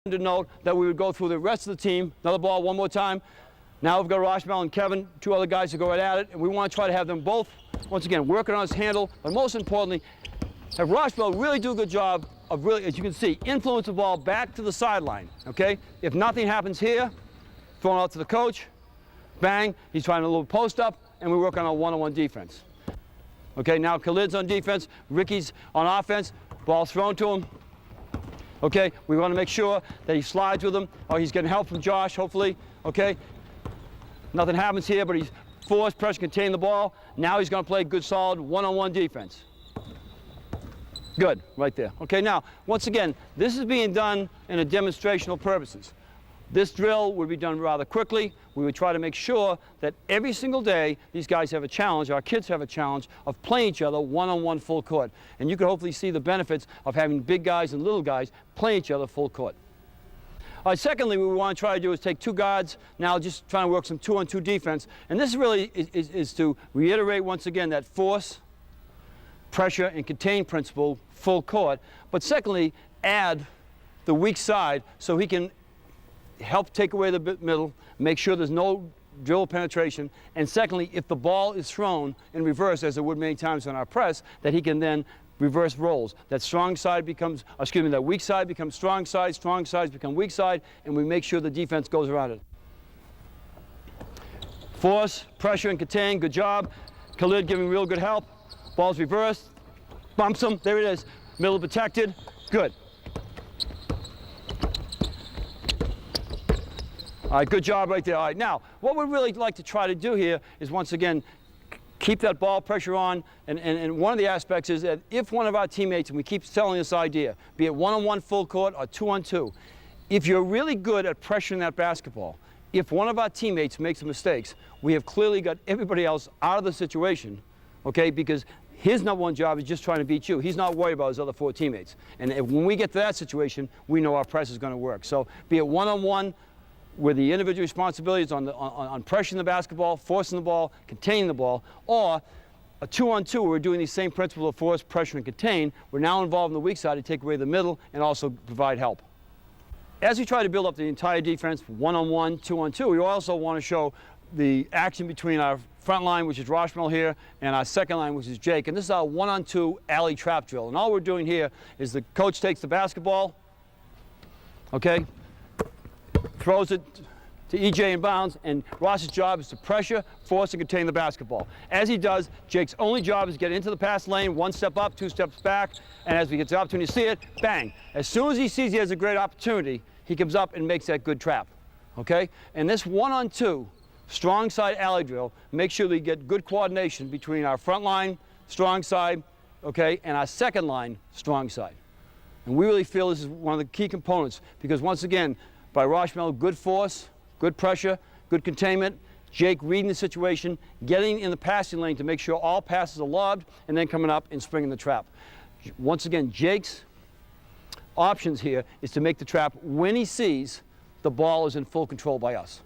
to note that we would go through the rest of the team. Another ball, one more time. Now we've got Roshmel and Kevin, two other guys to go right at it, and we want to try to have them both, once again, working on his handle, but most importantly, have Roshmel really do a good job of really, as you can see, influence the ball back to the sideline, okay? If nothing happens here, thrown out to the coach, bang, he's trying a little post up, and we work on our one-on-one defense. Okay, now Khalid's on defense, Ricky's on offense, ball's thrown to him. Okay, we want to make sure that he slides with him, or he's getting help from Josh, hopefully, okay? Nothing happens here, but he's forced, pressure, contain the ball. Now he's going to play good, solid one-on-one defense. Good, right there. Okay, now, once again, this is being done in a demonstrational purposes. This drill would be done rather quickly. We would try to make sure that every single day these guys have a challenge, our kids have a challenge of playing each other one-on-one full court. And you can hopefully see the benefits of having big guys and little guys playing each other full court. All right, secondly, what we want to try to do is take two guards, now just trying to work some two-on-two defense. And this really is to reiterate once again that force, pressure, and contain principle full court. But secondly, add the weak side so he can help take away the middle, make sure there's no dribble penetration, and secondly, if the ball is thrown in reverse, as it would many times on our press, that he can then reverse roles. That strong side becomes, that weak side becomes strong sides become weak side, and we make sure the defense goes around it. Force, pressure, and contain, good job. Khalid giving real good help. Ball's reversed, bumps him, there it is. Middle protected, good. All right, good job right there. All right, now, what we'd really like to try to do here is, once again, keep that ball pressure on, and one of the aspects is that if one of our teammates, and we keep telling this idea, be it one-on-one full court or two-on-two, if you're really good at pressuring that basketball, if one of our teammates makes mistakes, we have clearly got everybody else out of the situation, okay, because his number one job is just trying to beat you. He's not worried about his other four teammates. And when we get to that situation, we know our press is going to work. So be it one-on-one, where the individual responsibility is on pressuring the basketball, forcing the ball, containing the ball, or a two-on-two where we're doing these same principles of force, pressure, and contain. We're now involved in the weak side to take away the middle and also provide help. As we try to build up the entire defense, one-on-one, two-on-two, we also want to show the action between our front line, which is Roshmel here, and our second line, which is Jake. And this is our one-on-two alley trap drill. And all we're doing here is the coach takes the basketball, okay, throws it to EJ in bounds, and Ross's job is to pressure, force, and contain the basketball. As he does, Jake's only job is to get into the pass lane, one step up, two steps back, and as we get the opportunity to see it, bang. As soon as he sees he has a great opportunity, he comes up and makes that good trap, okay? And this one-on-two strong side alley drill makes sure we get good coordination between our front line, strong side, okay, and our second line, strong side. And we really feel this is one of the key components because, once again, by Roshmel, good force, good pressure, good containment, Jake reading the situation, getting in the passing lane to make sure all passes are lobbed, and then coming up and springing the trap. Once again, Jake's options here is to make the trap when he sees the ball is in full control by us.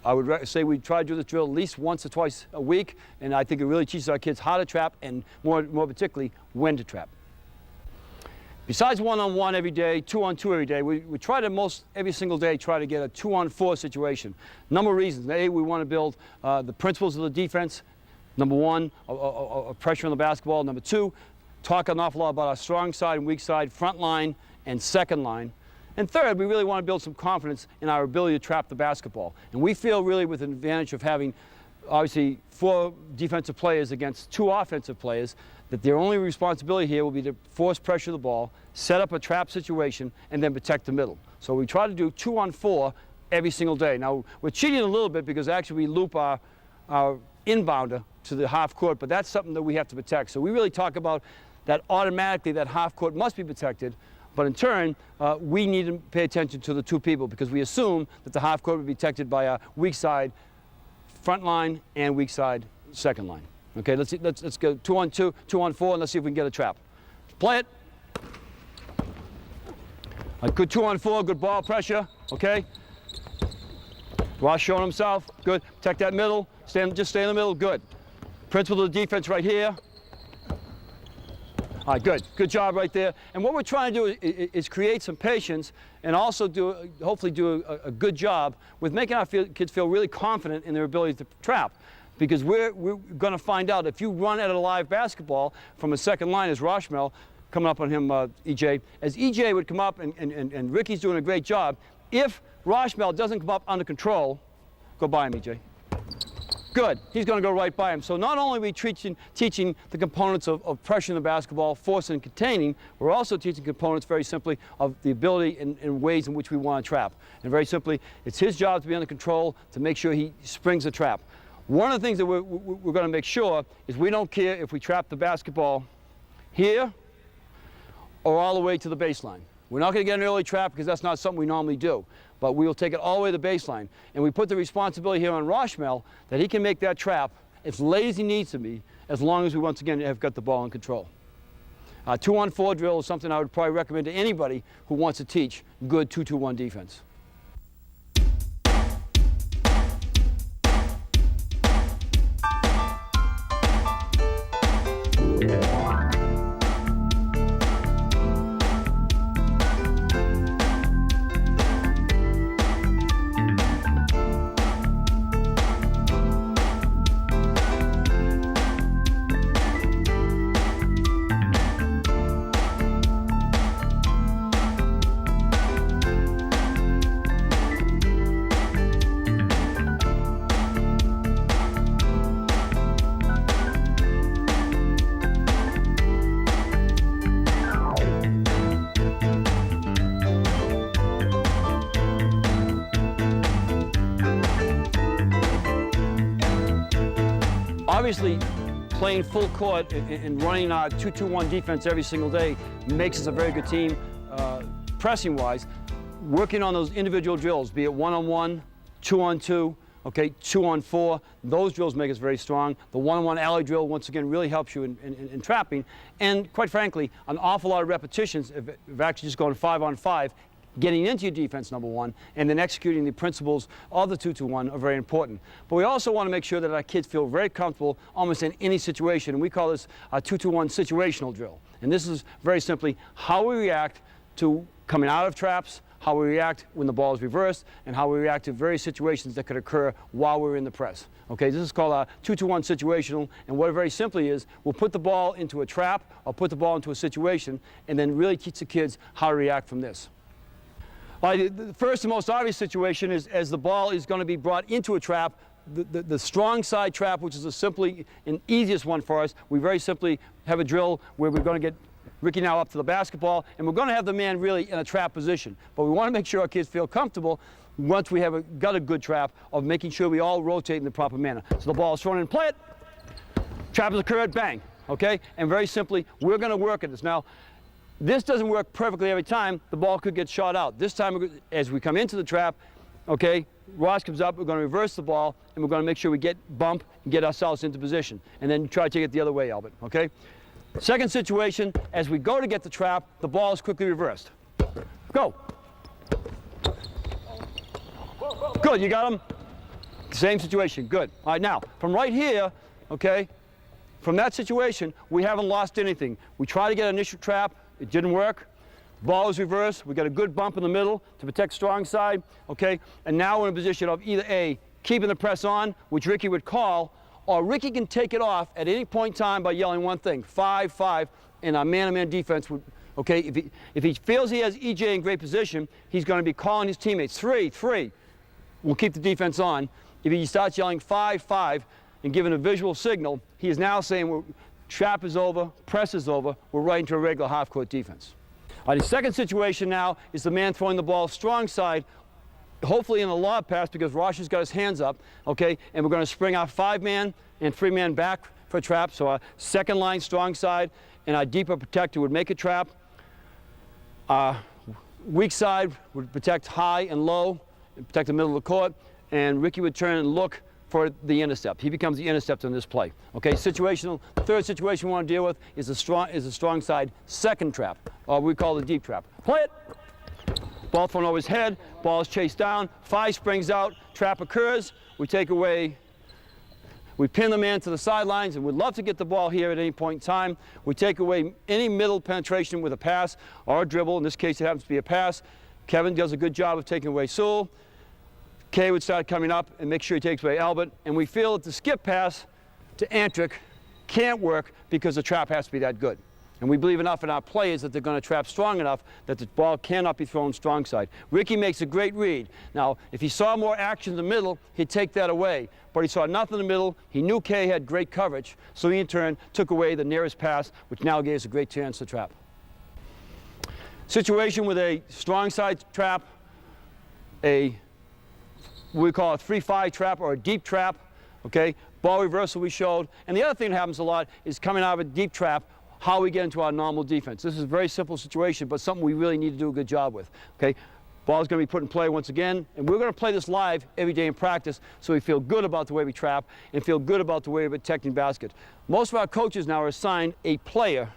I would say we try to do this drill at least once or twice a week, and I think it really teaches our kids how to trap and more particularly when to trap. Besides one-on-one every day, two-on-two every day, we try to every single day try to get a two-on-four situation. Number of reasons. A, we want to build the principles of the defense. Number one, pressure on the basketball. Number two, talk an awful lot about our strong side and weak side, front line and second line. And third, we really want to build some confidence in our ability to trap the basketball. And we feel really with an advantage of having, obviously, 4 defensive players against 2 offensive players, that their only responsibility here will be to force pressure the ball, set up a trap situation, and then protect the middle. So we try to do 2-on-4 every single day. Now, we're cheating a little bit because actually we loop our inbounder to the half court, but that's something that we have to protect. So we really talk about that automatically that half court must be protected, but in turn, we need to pay attention to the 2 people because we assume that the half court will be protected by our weak side front line and weak side second line. Okay, let's go 2-on-2, 2-on-4, and let's see if we can get a trap. Play it. A good 2-on-4, good ball pressure, okay? Ross showing himself, good. Protect that middle, just stay in the middle, good. Principle of the defense right here. All right, good. Good job right there. And what we're trying to do is create some patience and also hopefully do a good job with making our kids feel really confident in their ability to trap. Because we're going to find out if you run at a live basketball from a second line as Roshmel, coming up on him, EJ, as EJ would come up and Ricky's doing a great job, if Roshmel doesn't come up under control, go by him, EJ. Good. He's going to go right by him. So not only are we teaching the components of pressuring the basketball, forcing and containing, we're also teaching components very simply of the ability and ways in which we want to trap. And very simply, it's his job to be under control, to make sure he springs the trap. One of the things that we're going to make sure is we don't care if we trap the basketball here or all the way to the baseline. We're not going to get an early trap because that's not something we normally do. But we will take it all the way to the baseline. And we put the responsibility here on Roshmel that he can make that trap as late as he needs to be, as long as we once again have got the ball in control. 2-on-4 drill is something I would probably recommend to anybody who wants to teach good 2-2-1 defense. Obviously, playing full court and running our 2-2-1 defense every single day makes us a very good team, pressing-wise. Working on those individual drills, be it 1-on-1, 2-on-2, okay, 2-on-4, those drills make us very strong. The 1-on-1 alley drill, once again, really helps you in trapping. And quite frankly, an awful lot of repetitions of actually just going 5-on-5, getting into your defense, number one, and then executing the principles of the 2-2-1 are very important. But we also want to make sure that our kids feel very comfortable almost in any situation, and we call this a 2-2-1 situational drill. And this is very simply how we react to coming out of traps, how we react when the ball is reversed, and how we react to various situations that could occur while we're in the press. Okay, this is called a 2-2-1 situational, and what it very simply is, we'll put the ball into a trap or put the ball into a situation, and then really teach the kids how to react from this. The first and most obvious situation is as the ball is going to be brought into a trap, the strong side trap, which is a simply an easiest one for us. We very simply have a drill where we're going to get Ricky now up to the basketball, and we're going to have the man really in a trap position. But we want to make sure our kids feel comfortable once we have got a good trap of making sure we all rotate in the proper manner. So the ball is thrown in, play it, trap has occurred, bang, okay? And very simply, we're going to work at this. Now, this doesn't work perfectly every time. The ball could get shot out. This time, as we come into the trap, okay, Ross comes up, we're going to reverse the ball, and we're going to make sure we get bump and get ourselves into position. And then try to take it the other way, Albert, okay? Second situation, as we go to get the trap, the ball is quickly reversed. Go. Good, you got him? Same situation, good. All right, now, from right here, okay, from that situation, we haven't lost anything. We try to get an initial trap. It didn't work. Ball was reversed. We got a good bump in the middle to protect strong side, okay? And now we're in a position of either A, keeping the press on, which Ricky would call, or Ricky can take it off at any point in time by yelling one thing, 5-5, and our man-to-man defense would, okay? If he feels he has EJ in great position, he's going to be calling his teammates, 3-3. We'll keep the defense on. If he starts yelling 5-5 and giving a visual signal, he is now saying trap is over, press is over, we're right into a regular half-court defense. All right, the second situation now is the man throwing the ball strong side, hopefully in a lob pass because Rosh has got his hands up, okay, and we're going to spring our 5-man and 3-man back for a trap, so our second line strong side and our deeper protector would make a trap. Our weak side would protect high and low, and protect the middle of the court, and Ricky would turn and look for the intercept. He becomes the intercept in this play. Okay, situational. The third situation we want to deal with is a strong side second trap, or we call the deep trap. Play it. Ball thrown over his head. Ball is chased down. 5 springs out. Trap occurs. We take away We pin the man to the sidelines, and we'd love to get the ball here at any point in time. We take away any middle penetration with a pass or a dribble. In this case, it happens to be a pass. Kevin does a good job of taking away Sewell. Kay would start coming up and make sure he takes away Albert. And we feel that the skip pass to Antrick can't work because the trap has to be that good. And we believe enough in our players that they're going to trap strong enough that the ball cannot be thrown strong side. Ricky makes a great read. Now, if he saw more action in the middle, he'd take that away. But he saw nothing in the middle. He knew Kay had great coverage, so he in turn took away the nearest pass, which now gave us a great chance to trap. Situation with a strong side trap, we call a 3-5 trap or a deep trap, okay? Ball reversal we showed. And the other thing that happens a lot is coming out of a deep trap, how we get into our normal defense. This is a very simple situation, but something we really need to do a good job with, okay? Ball's going to be put in play once again, and we're going to play this live every day in practice so we feel good about the way we trap and feel good about the way we're protecting basket. Most of our coaches now are assigned a player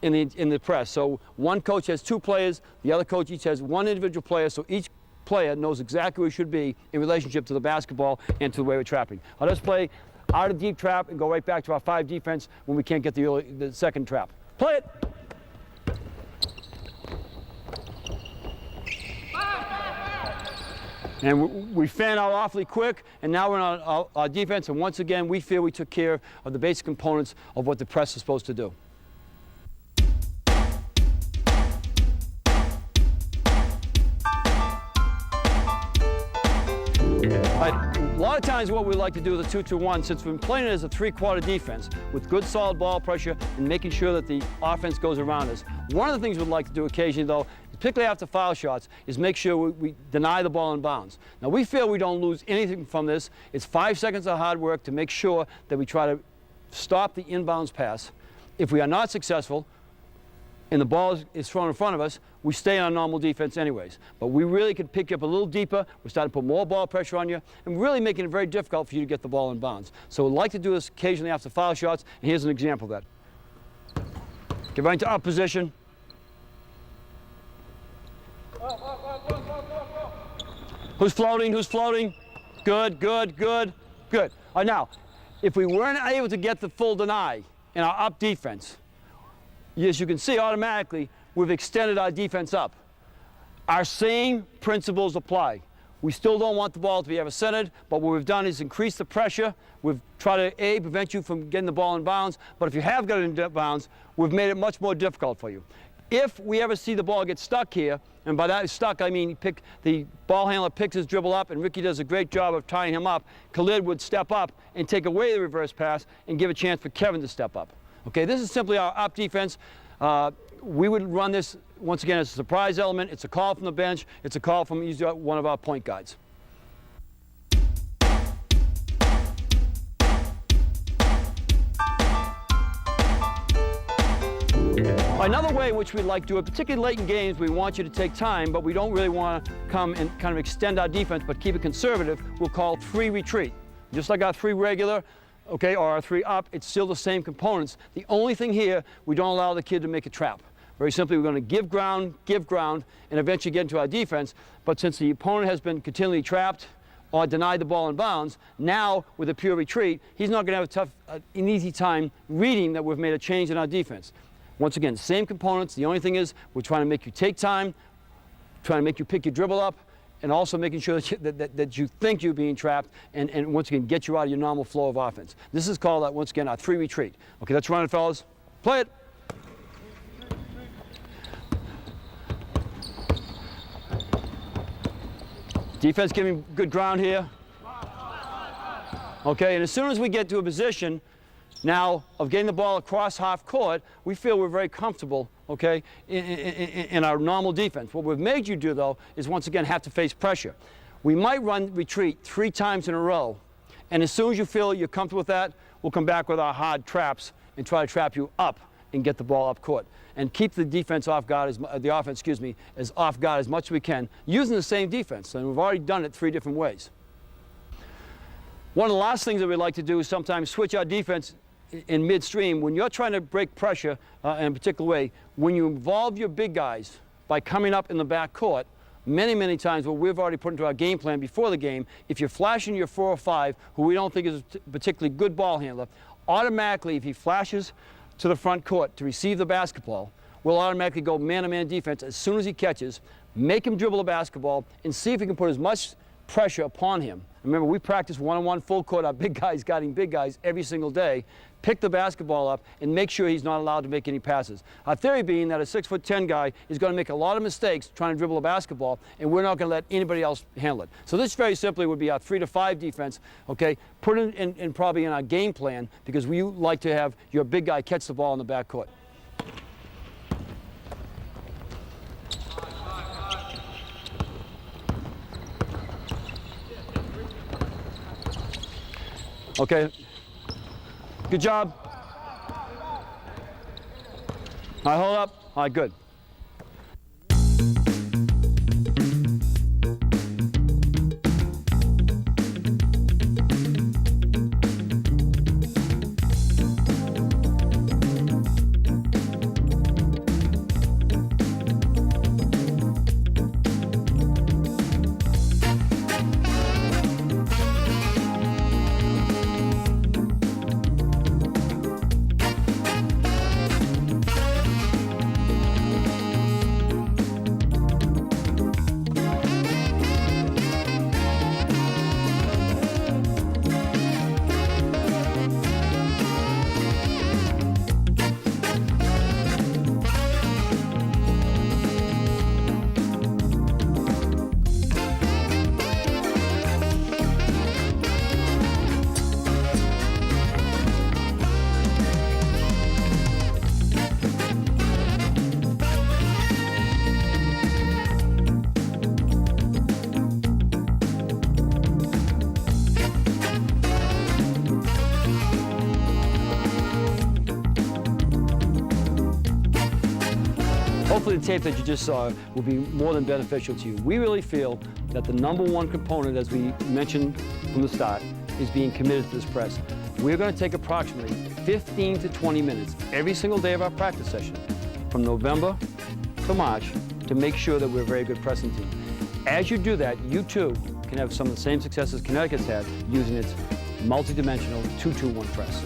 in the press. So one coach has 2 players, the other coach each has 1 individual player, so each player knows exactly where he should be in relationship to the basketball and to the way we're trapping. Let's play out of deep trap and go right back to our 5 defense when we can't get the second trap. Play it. And we fan out awfully quick, and now we're on our defense, and once again we feel we took care of the basic components of what the press is supposed to do. A lot of times what we like to do is a 2-2-1, since we've been playing it as a 3-quarter defense with good solid ball pressure and making sure that the offense goes around us. One of the things we'd like to do occasionally though, particularly after foul shots, is make sure we deny the ball in bounds. Now we feel we don't lose anything from this. It's 5 seconds of hard work to make sure that we try to stop the inbounds pass. If we are not successful, and the ball is thrown in front of us, we stay on normal defense anyways. But we really could pick you up a little deeper. We're starting to put more ball pressure on you and really making it very difficult for you to get the ball in bounds. So we'd like to do this occasionally after foul shots, and here's an example of that. Get right into up position. Who's floating? Who's floating? Good, good, good, good. All right, now, if we weren't able to get the full deny in our up defense, as you can see, automatically, we've extended our defense up. Our same principles apply. We still don't want the ball to be ever centered, but what we've done is increase the pressure. We've tried to, prevent you from getting the ball in bounds, but if you have got it in bounds, we've made it much more difficult for you. If we ever see the ball get stuck here, and by that stuck I mean the ball handler picks his dribble up, and Ricky does a great job of tying him up, Khalid would step up and take away the reverse pass and give a chance for Kevin to step up. Okay, this is simply our up defense. We would run this, once again, as a surprise element. It's a call from the bench. It's a call from usually one of our point guards. Another way in which we like to do it, particularly late in games, we want you to take time, but we don't really want to come and kind of extend our defense, but keep it conservative. We'll call 3 retreat. Just like our 3 regular, okay, or our 3 up, it's still the same components. The only thing here, we don't allow the kid to make a trap. Very simply, we're going to give ground, and eventually get into our defense. But since the opponent has been continually trapped or denied the ball in bounds, now with a pure retreat, he's not going to have an easy time reading that we've made a change in our defense. Once again, same components. The only thing is we're trying to make you take time, trying to make you pick your dribble up, and also making sure that you think you're being trapped, and once again, get you out of your normal flow of offense. This is called, once again, our 3 retreat. Okay, let's run it, fellas. Play it. Defense giving good ground here. Okay, and as soon as we get to a position now of getting the ball across half court, we feel we're very comfortable, okay, in our normal defense. What we've made you do, though, is once again have to face pressure. We might run retreat 3 times in a row, and as soon as you feel you're comfortable with that, we'll come back with our hard traps and try to trap you up and get the ball up court. And keep the defense off guard, the offense, excuse me, as off guard as much as we can, using the same defense. And we've already done it 3 different ways. One of the last things that we like to do is sometimes switch our defense in midstream. When you're trying to break pressure in a particular way, when you involve your big guys by coming up in the back court, many, many times what we've already put into our game plan before the game, if you're flashing your 4 or 5, who we don't think is a particularly good ball handler, automatically, if he flashes to the front court to receive the basketball, we'll automatically go man-to-man defense as soon as he catches, make him dribble the basketball, and see if we can put as much pressure upon him. Remember, we practice one-on-one full court, our big guys guarding big guys every single day. Pick the basketball up and make sure he's not allowed to make any passes. Our theory being that a 6'10" guy is going to make a lot of mistakes trying to dribble a basketball, and we're not going to let anybody else handle it. So this very simply would be our 3 to 5 defense, okay? Put it in probably in our game plan, because we like to have your big guy catch the ball in the backcourt. Okay, good job. All right, hold up. All right, good. Hopefully the tape that you just saw will be more than beneficial to you. We really feel that the #1 component, as we mentioned from the start, is being committed to this press. We're going to take approximately 15 to 20 minutes every single day of our practice session from November to March to make sure that we're a very good pressing team. As you do that, you too can have some of the same successes Connecticut's had using its multi-dimensional 2-2-1 press.